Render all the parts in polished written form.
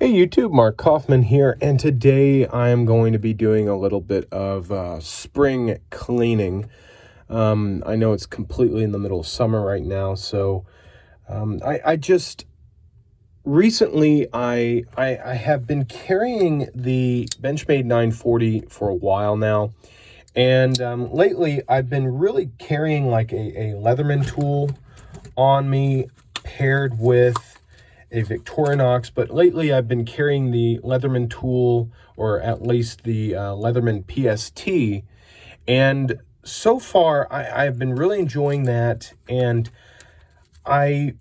Hey YouTube, Mark Coffman here, and today I am going to be doing a little bit of spring cleaning. I know it's completely in the middle of summer right now, so I just recently I have been carrying the Benchmade 940 for a while now, and lately I've been really carrying like a Leatherman tool on me paired with a Victorinox, but lately I've been carrying the Leatherman tool, or at least the Leatherman PST, and so far I've been really enjoying that. And I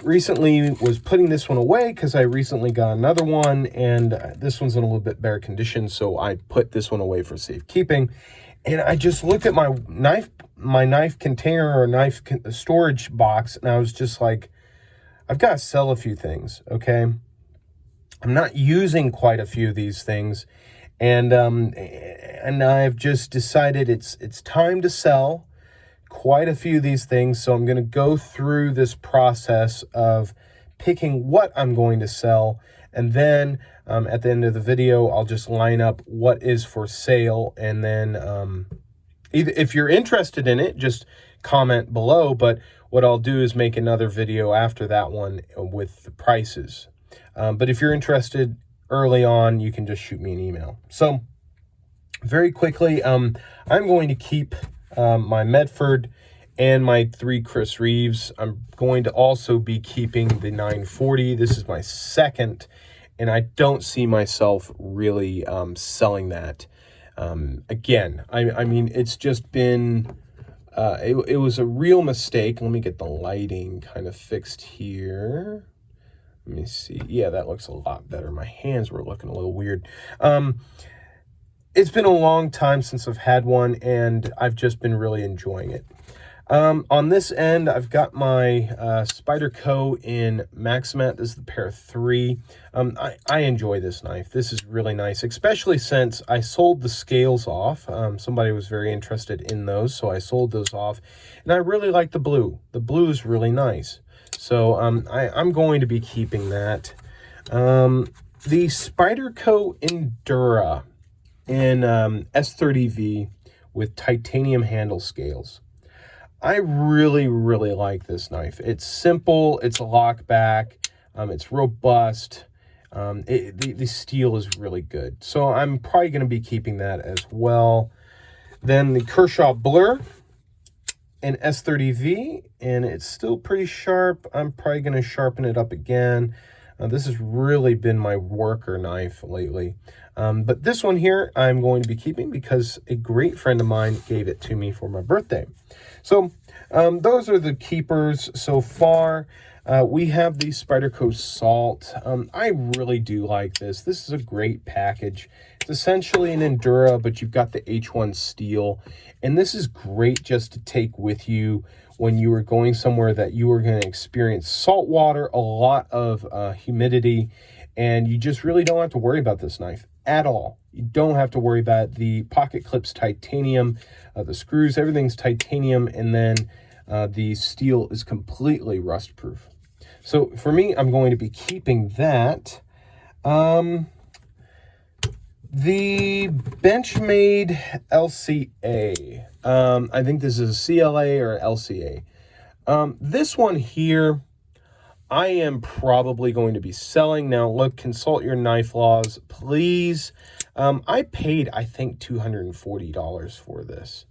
recently was putting this one away because I recently got another one, and this one's in a little bit better condition, so I put this one away for safekeeping. And I just looked at my knife container or knife storage box, and I was just like, I've got to sell a few things, okay? I'm not using quite a few of these things, and I've just decided it's time to sell quite a few of these things. So I'm going to go through this process of picking what I'm going to sell, and then at the end of the video, I'll just line up what is for sale, and then either if you're interested in it, just comment below, but what I'll do is make another video after that one with the prices. But if you're interested early on, you can just shoot me an email. So very quickly, I'm going to keep my Medford and my 3 Chris Reeves. I'm going to also be keeping the 940. This is my second, and I don't see myself really selling that. Again, I mean, it's just been... it was a real mistake. Let me get the lighting kind of fixed here. Let me see. Yeah, that looks a lot better. My hands were looking a little weird. It's been a long time since I've had one, and I've just been really enjoying it. On this end, I've got my Spyderco in Maximat. This is the pair 3. I enjoy this knife. This is really nice, especially since I sold the scales off. Somebody was very interested in those, so I sold those off. And I really like the blue. The blue is really nice. So I'm going to be keeping that. The Spyderco Endura in S30V with titanium handle scales. I really, really like this knife. It's simple, it's a lock back, it's robust, the steel is really good. So I'm probably going to be keeping that as well. Then the Kershaw Blur in S30V, and it's still pretty sharp. I'm probably going to sharpen it up again. This has really been my worker knife lately. But this one here, I'm going to be keeping because a great friend of mine gave it to me for my birthday. So those are the keepers so far. We have the Spyderco Salt. I really do like this. This is a great package. It's essentially an Endura, but you've got the H1 steel. And this is great just to take with you when you are going somewhere that you are going to experience salt water, a lot of humidity, and you just really don't have to worry about this knife at all. You don't have to worry about it. The pocket clips titanium, the screws, everything's titanium, and then the steel is completely rust proof. So for me, I'm going to be keeping that. The Benchmade LCA. I think this is a CLA or LCA. This one here, I am probably going to be selling. Now, look, consult your knife laws, please. I paid, I think, $240 for this,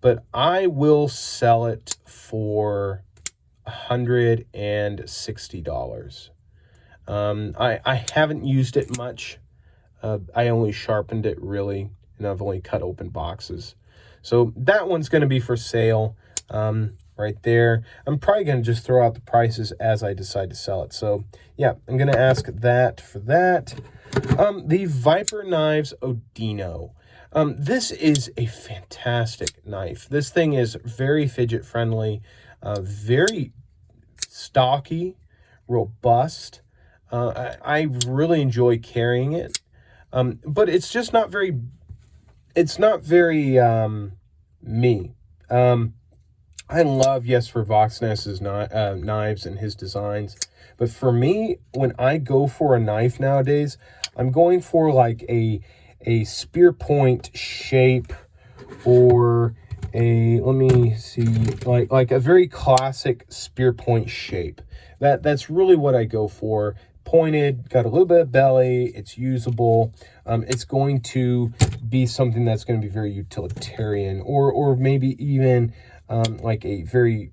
but I will sell it for $160. I haven't used it much. I only sharpened it, really, and I've only cut open boxes. So that one's going to be for sale right there. I'm probably going to just throw out the prices as I decide to sell it. So, yeah, I'm going to ask that for that. The Viper Knives Odino. This is a fantastic knife. This thing is very fidget-friendly, very stocky, robust. I really enjoy carrying it. But it's just not very, me. I love Jesper Voxness's knives and his designs. But for me, when I go for a knife nowadays, I'm going for like a spear point shape, or let me see, like a very classic spear point shape. That's really what I go for. Pointed, got a little bit of belly, it's usable. It's going to be something that's going to be very utilitarian, or maybe even like a very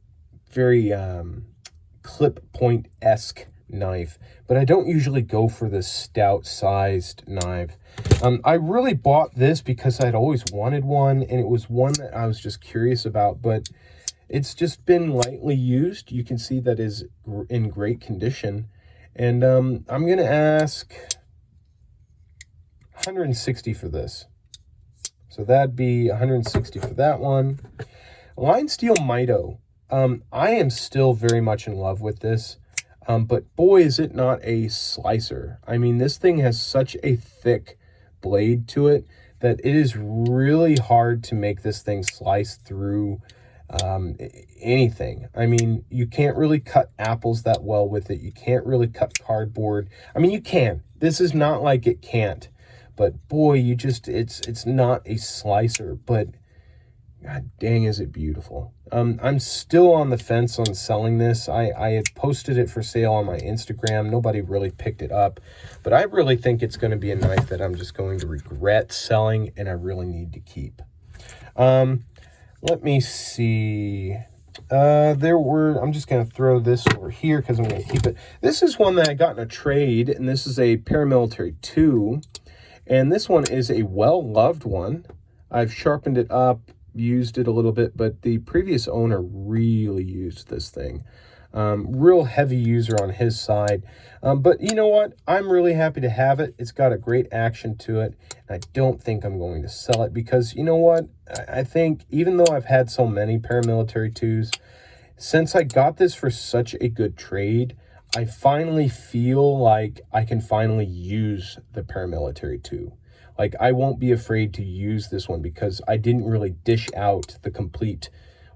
clip point-esque knife. But I don't usually go for this stout-sized knife. I really bought this because I'd always wanted one, and it was one that I was just curious about, but it's just been lightly used. You can see that is in great condition. And I'm going to ask $160 for this. So that'd be $160 for that one. Line Steel Mito. I am still very much in love with this. But boy, is it not a slicer. I mean, this thing has such a thick blade to it that it is really hard to make this thing slice through anything. I mean, you can't really cut apples that well with it. You can't really cut cardboard. I mean, you can. This is not like it can't. But boy, it's not a slicer, but God dang, is it beautiful. I'm still on the fence on selling this. I had posted it for sale on my Instagram. Nobody really picked it up, but I really think it's going to be a knife that I'm just going to regret selling, and I really need to keep. Let me see. I'm just going to throw this over here because I'm going to keep it. This is one that I got in a trade, and this is a Paramilitary 2, and this one is a well-loved one. I've sharpened it up, used it a little bit, but the previous owner really used this thing. Real heavy user on his side. But you know what? I'm really happy to have it. It's got a great action to it. I don't think I'm going to sell it because, you know what? I think even though I've had so many Paramilitary 2s, since I got this for such a good trade, I finally feel like I can finally use the Paramilitary 2. Like, I won't be afraid to use this one because I didn't really dish out the complete,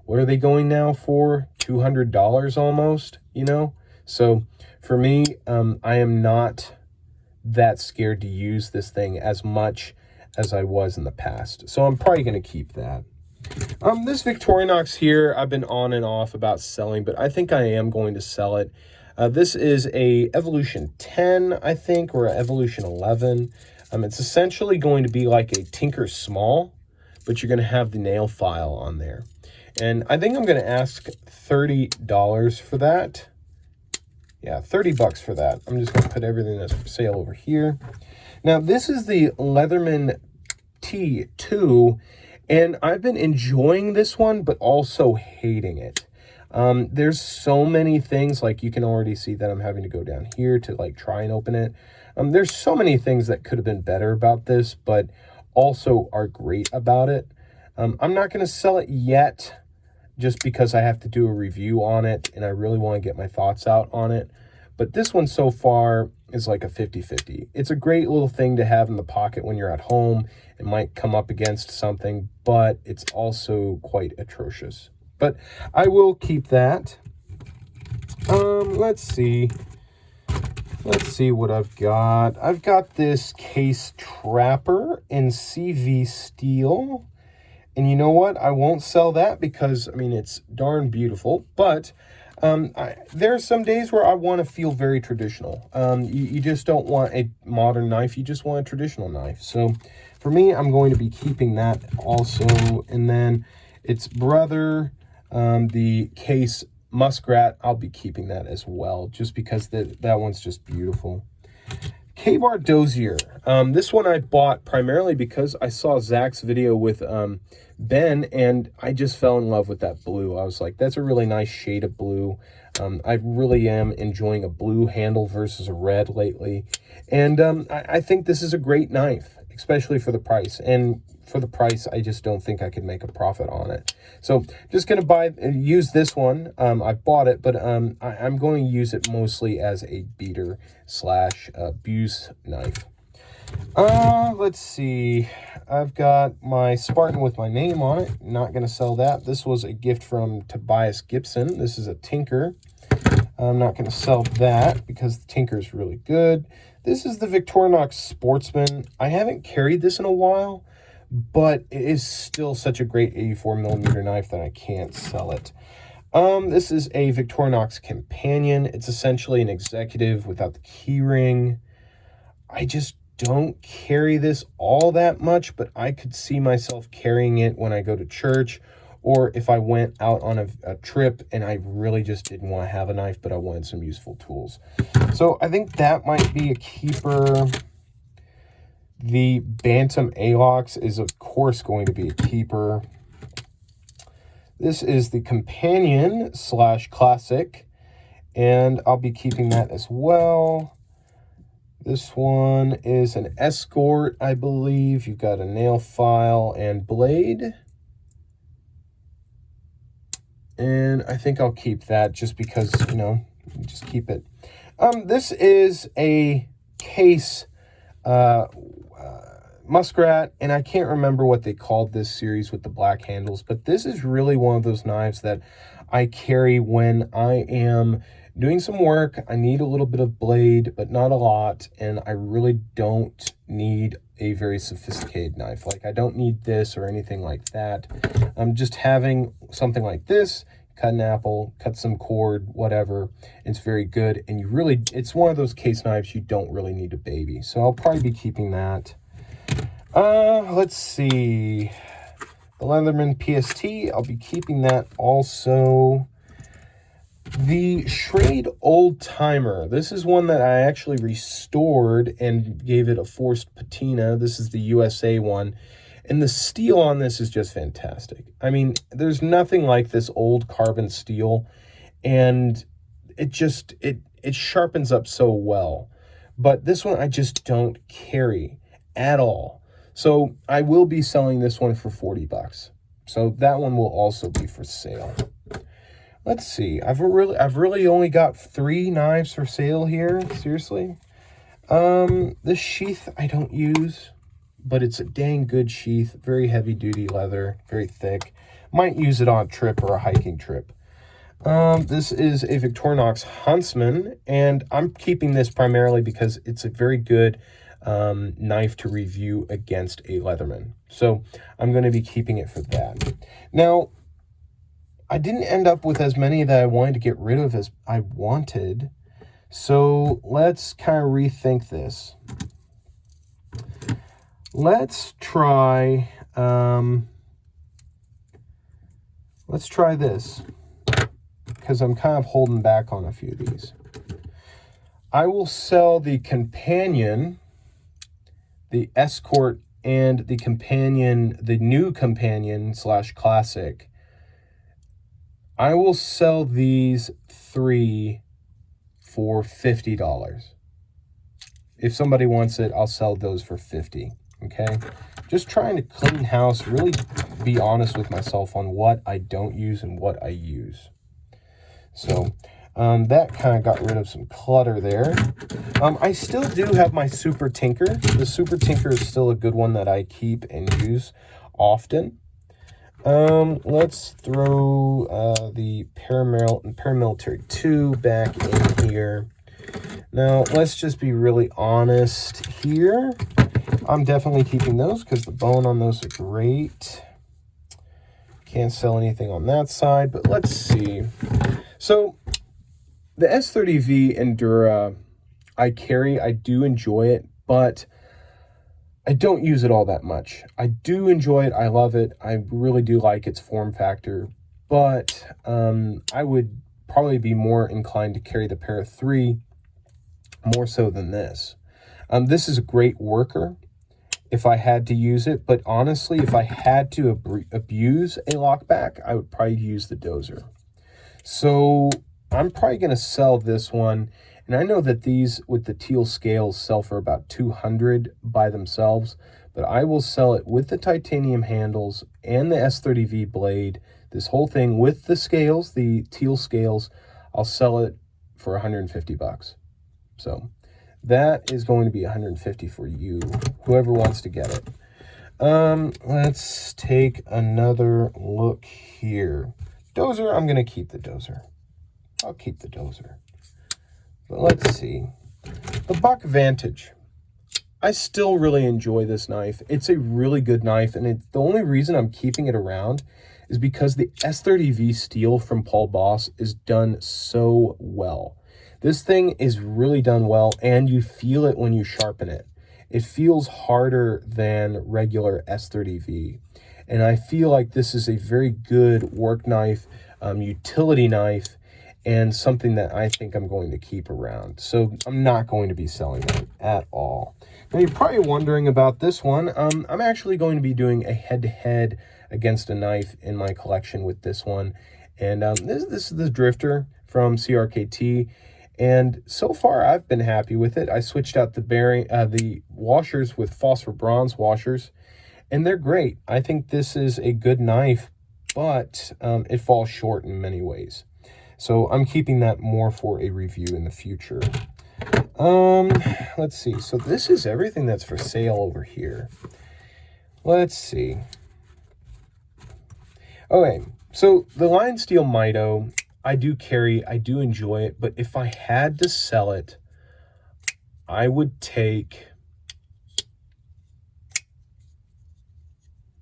what are they going now for? $200 almost, you know? So for me, I am not that scared to use this thing as much as I was in the past. So I'm probably going to keep that. This Victorinox here, I've been on and off about selling, but I think I am going to sell it. This is a Evolution 10, I think, or an Evolution 11. It's essentially going to be like a Tinker Small, but you're going to have the nail file on there. And I think I'm going to ask $30 for that. Yeah, 30 bucks for that. I'm just going to put everything that's for sale over here. Now, this is the Leatherman T2, and I've been enjoying this one, but also hating it. There's so many things, like you can already see that I'm having to go down here to like try and open it. There's so many things that could have been better about this, but also are great about it. I'm not going to sell it yet just because I have to do a review on it and I really want to get my thoughts out on it. But this one so far is like a 50-50. It's a great little thing to have in the pocket when you're at home. It might come up against something, but it's also quite atrocious. But I will keep that. Let's see. Let's see what I've got. I've got this Case Trapper in CV steel. And you know what? I won't sell that because, I mean, it's darn beautiful. But there are some days where I want to feel very traditional. You just don't want a modern knife. You just want a traditional knife. So for me, I'm going to be keeping that also. And then its brother, the Case Muskrat, I'll be keeping that as well, just because that one's just beautiful. Bar Dozier. This one I bought primarily because I saw Zach's video with Ben, and I just fell in love with that blue. I was like, that's a really nice shade of blue. I really am enjoying a blue handle versus a red lately. And I think this is a great knife, especially for the price. And for the price, I just don't think I could make a profit on it. So just going to use this one. I bought it, but I'm going to use it mostly as a beater / abuse knife. Let's see. I've got my Spartan with my name on it. Not going to sell that. This was a gift from Tobias Gibson. This is a Tinker. I'm not going to sell that because the Tinker is really good. This is the Victorinox Sportsman. I haven't carried this in a while, but it is still such a great 84mm knife that I can't sell it. This is a Victorinox Companion. It's essentially an executive without the key ring. I just don't carry this all that much, but I could see myself carrying it when I go to church, or if I went out on a trip and I really just didn't want to have a knife, but I wanted some useful tools. So I think that might be a keeper. The Bantam Alox is, of course, going to be a keeper. This is the Companion / Classic, and I'll be keeping that as well. This one is an Escort, I believe. You've got a nail file and blade. And I think I'll keep that just because, you know, just keep it. This is a case Muskrat, and I can't remember what they called this series with the black handles, but this is really one of those knives that I carry when I am doing some work. I need a little bit of blade, but not a lot, and I really don't need a very sophisticated knife. Like, I don't need this or anything like that. I'm just having something like this, cut an apple, cut some cord, whatever. It's very good, and it's one of those case knives you don't really need to baby. So I'll probably be keeping that. Let's see. The Leatherman PST, I'll be keeping that also. The Schrade Old Timer. This is one that I actually restored and gave it a forced patina. This is the USA one. And the steel on this is just fantastic. I mean, there's nothing like this old carbon steel. And it sharpens up so well. But this one I just don't carry at all. So I will be selling this one for 40 bucks. So that one will also be for sale. Let's see. I've really only got 3 knives for sale here. Seriously. This sheath I don't use, but it's a dang good sheath. Very heavy duty leather, very thick. Might use it on a trip or a hiking trip. This is a Victorinox Huntsman, and I'm keeping this primarily because it's a very good knife to review against a Leatherman. So I'm going to be keeping it for that. Now, I didn't end up with as many that I wanted to get rid of as I wanted. So let's kind of rethink this. Let's try this, because I'm kind of holding back on a few of these. I will sell the Companion, the Escort, and the Companion, the new Companion / Classic. I will sell these 3 for $50. If somebody wants it, I'll sell those for $50. Okay? Just trying to clean house, really be honest with myself on what I don't use and what I use. So that kind of got rid of some clutter there. I still do have my Super Tinker. The Super Tinker is still a good one that I keep and use often. Let's throw the Paramilitary 2 back in here. Now, let's just be really honest here. I'm definitely keeping those because the bone on those are great. Can't sell anything on that side, but let's see. So, the S30V Endura, I carry. I do enjoy it, but I don't use it all that much. I do enjoy it. I love it. I really do like its form factor, but I would probably be more inclined to carry the Para 3 more so than this. This is a great worker if I had to use it, but honestly, if I had to abuse a lockback, I would probably use the Dozier. So I'm probably going to sell this one. And I know that these with the teal scales sell for about $200 by themselves, but I will sell it with the titanium handles and the S30V blade. This whole thing with the scales, the teal scales, I'll sell it for 150 bucks. So that is going to be $150 for you, whoever wants to get it. Let's take another look here. Dozier, I'm going to keep the Dozier. I'll keep the Dozier. But let's see. The Buck Vantage. I still really enjoy this knife. It's a really good knife, and the only reason I'm keeping it around is because the S30V steel from Paul Boss is done so well. This thing is really done well, and you feel it when you sharpen it. It feels harder than regular S30V, and I feel like this is a very good work knife, utility knife, and something that I think I'm going to keep around. So I'm not going to be selling it at all. Now you're probably wondering about this one. I'm actually going to be doing a head-to-head against a knife in my collection with this one. And this is the Drifter from CRKT. And so far I've been happy with it. I switched out the washers with phosphor bronze washers, and they're great. I think this is a good knife, but it falls short in many ways. So I'm keeping that more for a review in the future. Let's see. So this is everything that's for sale over here. Let's see. Okay, so the Lion Steel Mito, I do carry, I do enjoy it, but if I had to sell it, I would take,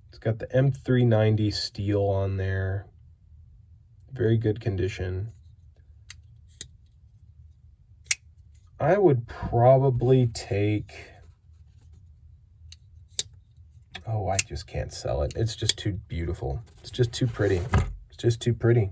it's got the M390 steel on there. Very good condition. I would probably take, oh, I just can't sell it. It's just too beautiful. It's just too pretty. It's just too pretty.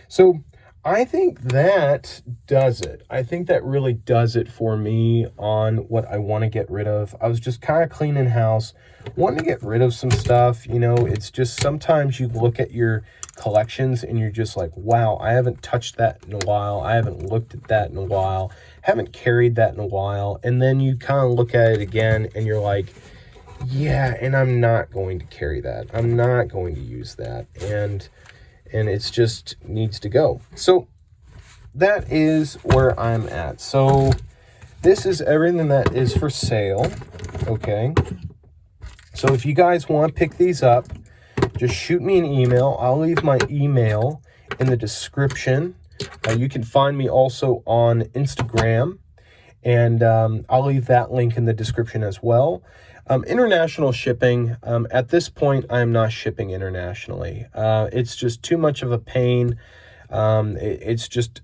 So I think that does it. I think that really does it for me on what I want to get rid of. I was just kind of cleaning house, wanting to get rid of some stuff. You know, it's just sometimes you look at your collections and you're just like, wow, I haven't touched that in a while. I haven't looked at that in a while. Haven't carried that in a while. And then you kind of look at it again and you're like, yeah, and I'm not going to carry that. I'm not going to use that. And it's just needs to go. So that is where I'm at. So this is everything that is for sale. Okay. So if you guys want to pick these up, just shoot me an email. I'll leave my email in the description. You can find me also on Instagram, and I'll leave that link in the description as well. International shipping, at this point, I'm not shipping internationally. It's just too much of a pain. It's just,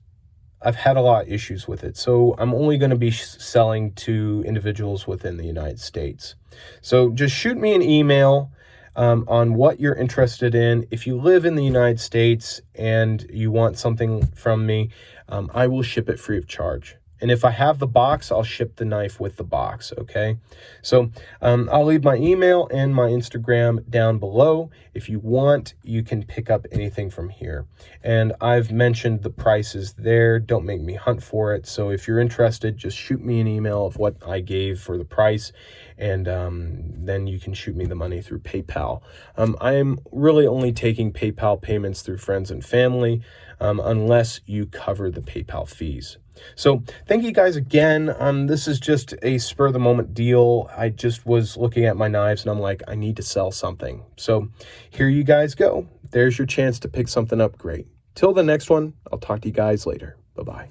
I've had a lot of issues with it. So I'm only going to be selling to individuals within the United States. So just shoot me an email on what you're interested in. If you live in the United States and you want something from me, I will ship it free of charge. And if I have the box, I'll ship the knife with the box, okay? So I'll leave my email and my Instagram down below. If you want, you can pick up anything from here. And I've mentioned the prices there. Don't make me hunt for it. So if you're interested, just shoot me an email of what I gave for the price, and then you can shoot me the money through PayPal. I am really only taking PayPal payments through friends and family, unless you cover the PayPal fees. So thank you guys again. This is just a spur of the moment deal. I just was looking at my knives and I'm like, I need to sell something. So here you guys go. There's your chance to pick something up great. Till the next one, I'll talk to you guys later. Bye-bye.